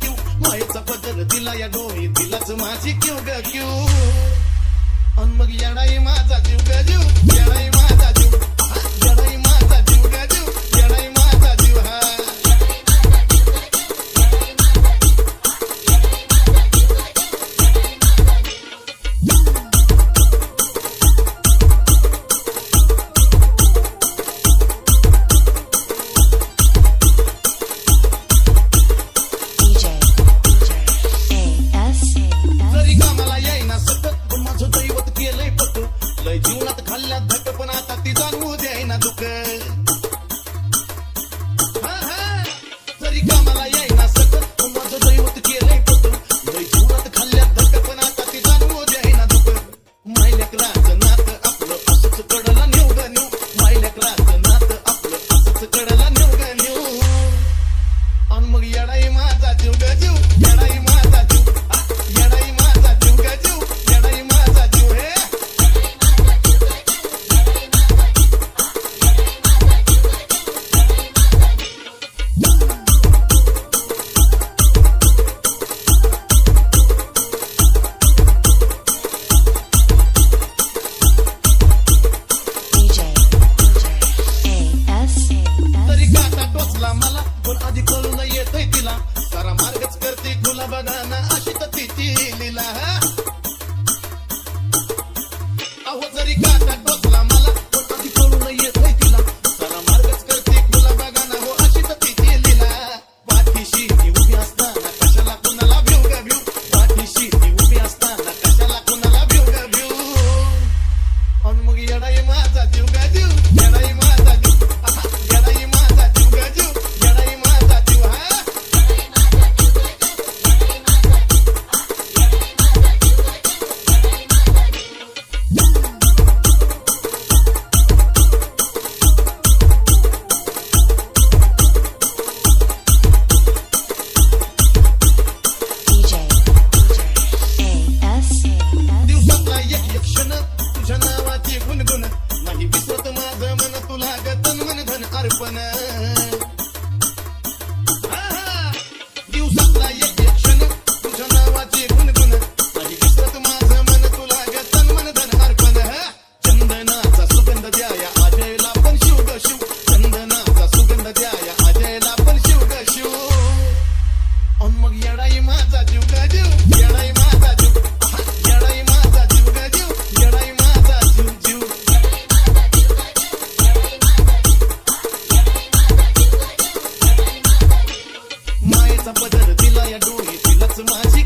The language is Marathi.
क्यू मायेचा पदर दिला या डोळी दिलाच माझी क्यू ग क्यू अन मग येणाई माझा जीव ग जीव येणाई माझा जीव येणाई माझा जीव ग जीव येणाई माझा जीव हा जीवनात खाल्ल्या धट पण आता ती जाणवू द्यायना दुःख जरी कामाला येईना सकत माझं दैवत केलंय पत लय जीवनात खाल्ल्या धट पण आता ती जाणवू द्यायना दुःख मायलेकराचं नातं आपलं असंच कडला नेऊ ग नेऊ मायलेकराचं नातं आपलं असंच कडला नेऊ ग नेऊ अन मग येडाई माझा जीव ग जीव येडाई माझा जीव येडाई माझा जीव ग जीव येडाई माझा जीव हे मला पण आधी कळून येतय तिला सारा मार्गच करते गुलाबाना अशी तर तिची लीला अहो जरी काटा टोचला मला पण आधी कळून येतय तिला सारा मार्गच करते गुलाबाना हो अशी तर तिची लीला पाठीशी ती उभी असताना कशाला कुणाला भिऊ ग भिऊ पाठीशी ती उभी असताना कशाला कुणाला भिऊ ग भिऊ अन मग येडाई माझा जीव ग जीव येडाई माझा जीव येडाई माझा जीव ग जीव येडाई माझा जीव हा दिवसातला एक क्षण तुझ्या नावाची गुणगुण नाही विसरत माझं मन तुला ग तन मन धन अर्पण दिवसातला एक क्षण तुझ्या नावाची गुणगुण नाही विसरत माझं मन तुला ग तन मन धन अर्पण चंदनाचा सुगंध द्या या अजयला पण शिव ग शिव चंदनाचा सुगंध द्या या अजयला पण शिव ग शिव अन मग येडाई माझा जीव ग जीव येडाई माझा जीव येडाई माझा जीव ग जीव येडाई माझा जीव जीव मायेचा पदर दिला या डोळी तिलाच माझी